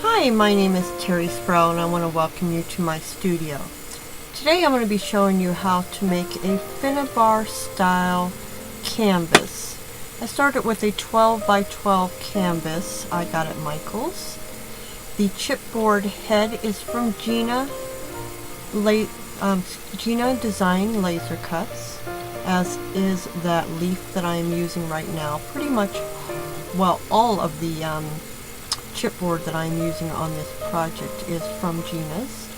Hi, my name is Terri Sproul and I want to welcome you to my studio. Today I'm going to be showing you how to make a Finnabair Style Canvas. I started with a 12 by 12 canvas I got at Michael's. The chipboard head is from Gina Design Lasercuts, as is that leaf that I am using right now. Pretty much, well, all of the chipboard that I'm using on this project is from Gina's.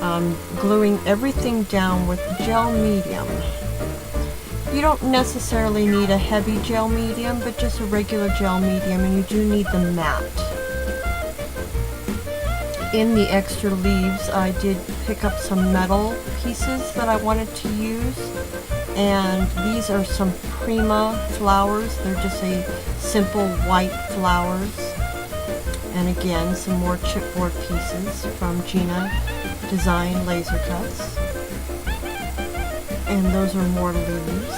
I'm gluing everything down with gel medium. You don't necessarily need a heavy gel medium, but just a regular gel medium, and you do need the matte. In the extra leaves, I did pick up some metal pieces that I wanted to use, and these are some Prima flowers. They're just a simple white flowers. And again, some more chipboard pieces from Gina Design Lasercuts. And those are more leaves.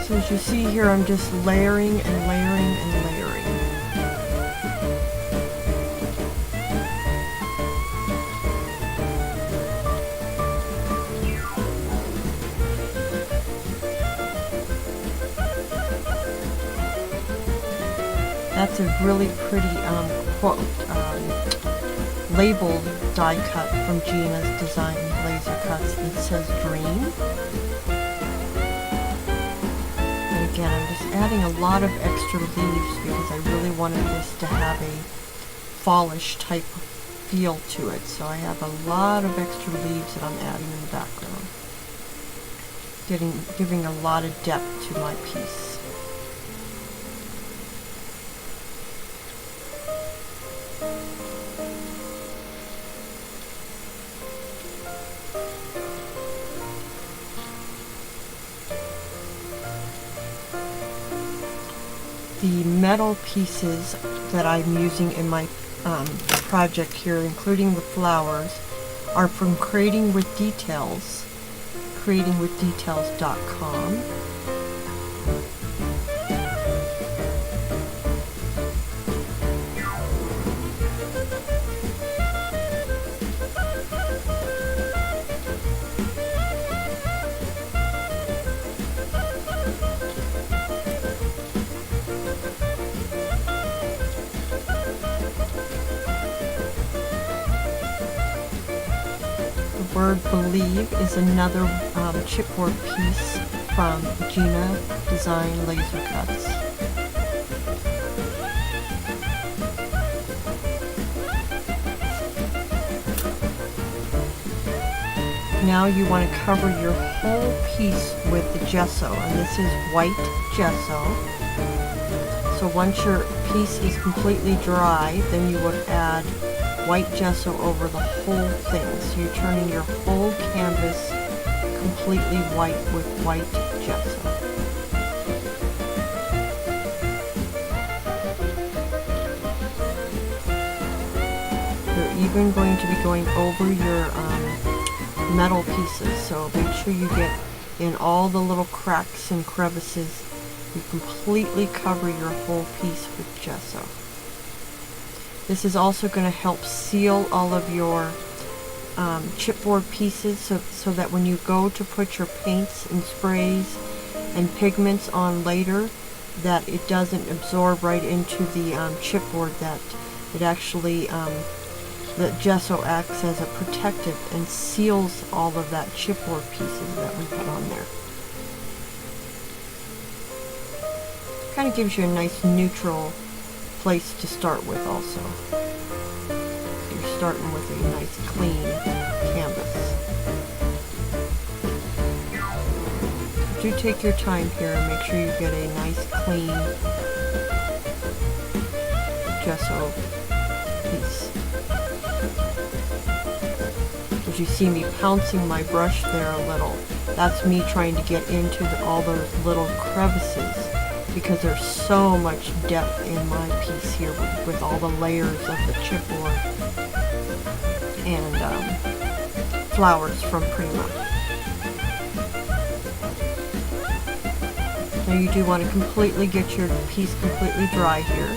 So as you see here, I'm just layering and layering and layering. That's a really pretty labeled die cut from Gina's Design Lasercuts that says Dream. And again, I'm just adding a lot of extra leaves because I really wanted this to have a fallish type feel to it. So I have a lot of extra leaves that I'm adding in the background, giving a lot of depth to my piece. The metal pieces that I'm using in my project here, including the flowers, are from Creating with Details, creatingwithdetails.com. Word Believe is another chipboard piece from Gina Design Lasercuts. Now you want to cover your whole piece with the gesso, and this is white gesso. So once your piece is completely dry, then you would add white gesso over the whole thing. So you're turning your whole canvas completely white with white gesso. You're even going to be going over your metal pieces, so make sure you get in all the little cracks and crevices. You completely cover your whole piece with gesso. This is also going to help seal all of your chipboard pieces so that when you go to put your paints and sprays and pigments on later, that it doesn't absorb right into the chipboard, that it actually, the gesso acts as a protective and seals all of that chipboard pieces that we put on there. Kind of gives you a nice neutral place to start with also. You're starting with a nice clean canvas. Do take your time here and make sure you get a nice clean gesso piece. As you see me pouncing my brush there a little, that's me trying to get into all those little crevices, because there's so much depth in my piece here with all the layers of the chipboard and flowers from Prima. Now you do want to completely get your piece completely dry here.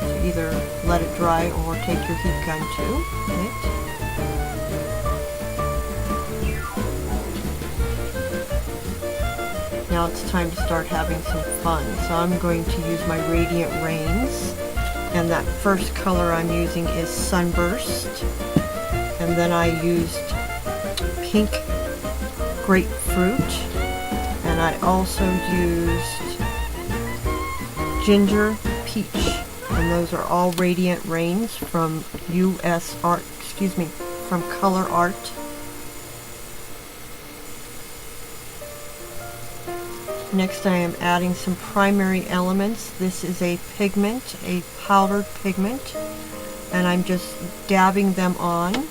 So either let it dry or take your heat gun to it. Now it's time to start having some fun. So I'm going to use my Radiant Rains, and that first color I'm using is Sunburst, and then I used Pink Grapefruit, and I also used Ginger Peach, and those are all Radiant Rains from from Color Art. Next I am adding some primary elements. This is a pigment, a powdered pigment, and I'm just dabbing them on,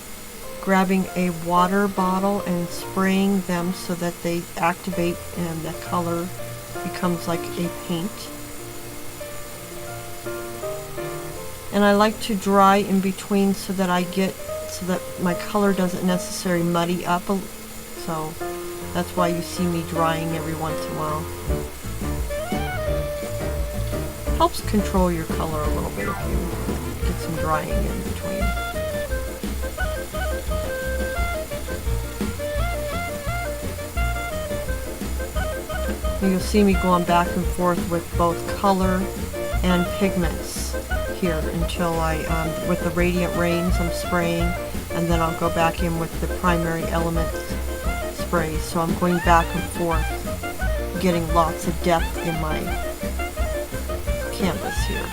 grabbing a water bottle and spraying them so that they activate and the color becomes like a paint. And I like to dry in between so that my color doesn't necessarily muddy up, so that's why you see me drying every once in a while. Helps control your color a little bit if you get some drying in between. And you'll see me going back and forth with both color and pigments here until with the Radiant Rains I'm spraying, and then I'll go back in with the primary elements spray. So I'm going back and forth, getting lots of depth in my canvas here.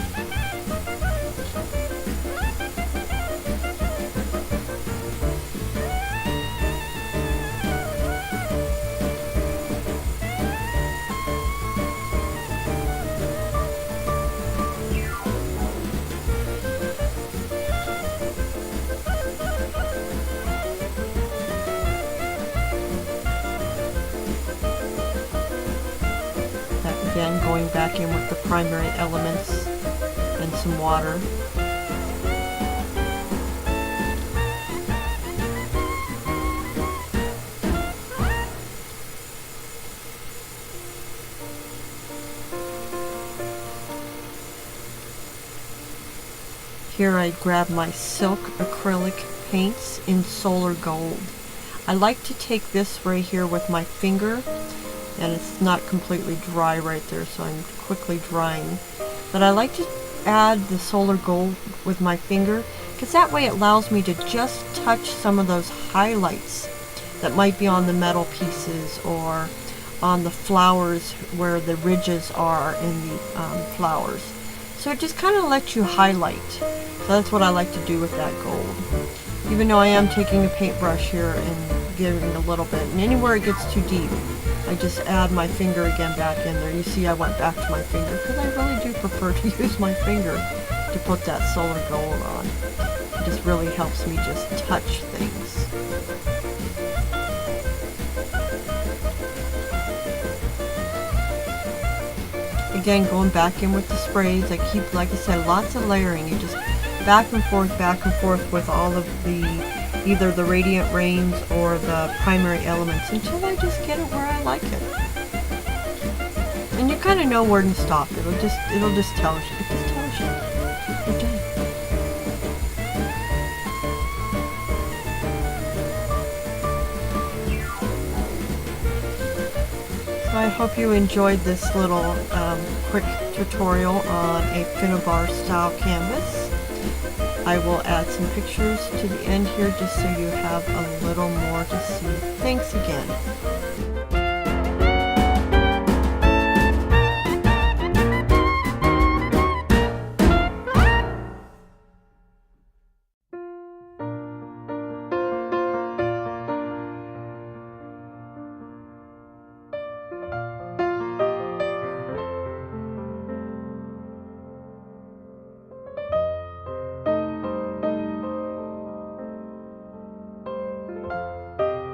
Again, going back in with the primary elements and some water. Here I grab my silk acrylic paints in Solar Gold. I like to take this right here with my finger, and it's not completely dry right there, so I'm quickly drying. But I like to add the Solar Gold with my finger, because that way it allows me to just touch some of those highlights that might be on the metal pieces or on the flowers where the ridges are in the flowers. So it just kind of lets you highlight. So that's what I like to do with that gold. Even though I am taking a paintbrush here and giving a little bit, and anywhere it gets too deep, I just add my finger again back in there. You see I went back to my finger because I really do prefer to use my finger to put that Solar Gold on. It just really helps me just touch things. Again, going back in with the sprays, I keep, like I said, lots of layering. You just back and forth with all of either the Radiant Rains or the primary elements until I just get it where I like it. And you kind of know where to stop. It'll just tell you. It just tells you. You're done. So I hope you enjoyed this little quick tutorial on a Finnabair Style Canvas. I will add some pictures to the end here just so you have a little more to see. Thanks again.